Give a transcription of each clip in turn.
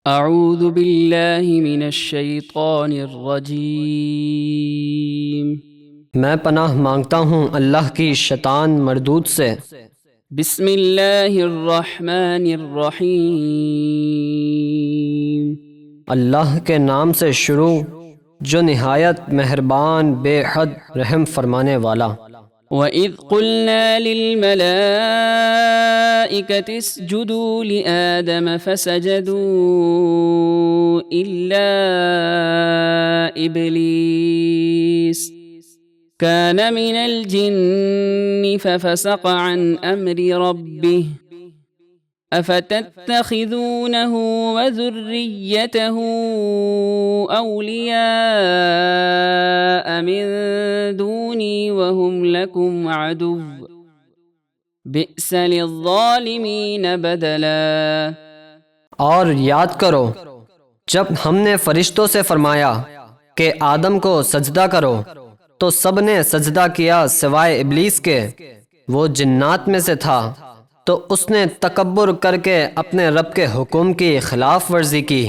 اعوذ باللہ من الشیطان الرجیم۔ میں پناہ مانگتا ہوں اللہ کی شیطان مردود سے۔ بسم اللہ الرحمن الرحیم۔ اللہ کے نام سے شروع جو نہایت مہربان بے حد رحم فرمانے والا۔ وَإِذْ قُلْنَا لِلْمَلَائِكَةِ اسْجُدُوا لِآدَمَ فَسَجَدُوا إِلَّا إِبْلِيسَ كَانَ مِنَ الْجِنِّ فَفَسَقَ عَنْ أَمْرِ رَبِّهِ أَفَتَتَّخِذُونَهُ وَذُرِّيَّتَهُ أَوْلِيَاءَ مِن دُونِي وَهُمْ لَكُمْ عَدُوٌّ بِئْسَ لِلظَّالِمِينَ بَدَلًا۔ اور یاد کرو جب ہم نے فرشتوں سے فرمایا کہ آدم کو سجدہ کرو تو سب نے سجدہ کیا سوائے ابلیس کے، وہ جنات میں سے تھا، تو اس نے تکبر کر کے اپنے رب کے حکم کی خلاف ورزی کی۔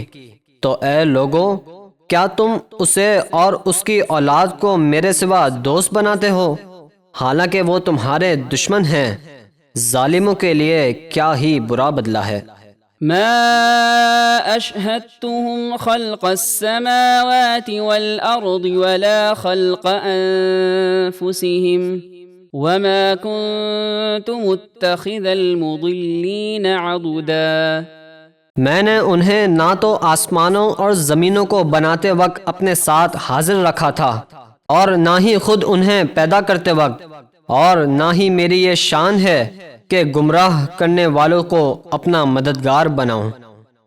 تو اے لوگو، کیا تم اسے اور اس کی اولاد کو میرے سوا دوست بناتے ہو، حالانکہ وہ تمہارے دشمن ہیں؟ ظالموں کے لیے کیا ہی برا بدلہ ہے۔ ما أشهدتهم خلق السماوات والأرض ولا خلق أنفسهم وما كنت متخذ المضلين عضدا۔ میں نے انہیں نہ تو آسمانوں اور زمینوں کو بناتے وقت اپنے ساتھ حاضر رکھا تھا، اور نہ ہی خود انہیں پیدا کرتے وقت، اور نہ ہی میری یہ شان ہے کہ گمراہ کرنے والوں کو اپنا مددگار بناؤں۔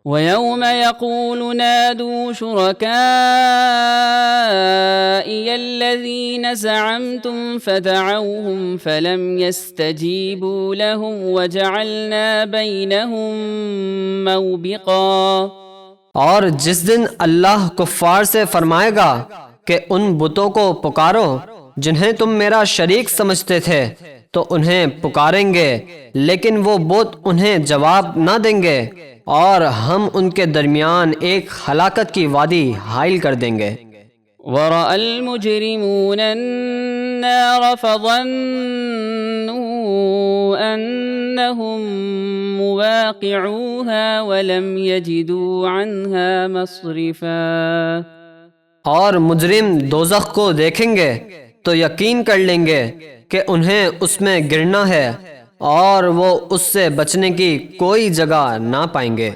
وَيَوْمَ يَقُولُ نَادُوا شُرَكَائِيَ الَّذِينَ زَعَمْتُمْ فَدَعَوْهُمْ فَلَمْ يَسْتَجِيبُوا لَهُمْ وَجَعَلْنَا بَيْنَهُمْ مَوْبِقًا۔ اور جس دن اللہ کفار سے فرمائے گا کہ ان بتوں کو پکارو جنہیں تم میرا شریک سمجھتے تھے، تو انہیں پکاریں گے لیکن وہ بت انہیں جواب نہ دیں گے، اور ہم ان کے درمیان ایک ہلاکت کی وادی حائل کر دیں گے۔ وَرَأَى الْمُجْرِمُونَ النَّارَ فَظَنُّوا أَنَّهُمْ مُوَاقِعُوهَا وَلَمْ يَجِدُوا عَنْهَا مَصْرِفًا۔ اور مجرم دوزخ کو دیکھیں گے تو یقین کر لیں گے کہ انہیں اس میں گرنا ہے، اور وہ اس سے بچنے کی کوئی جگہ نہ پائیں گے۔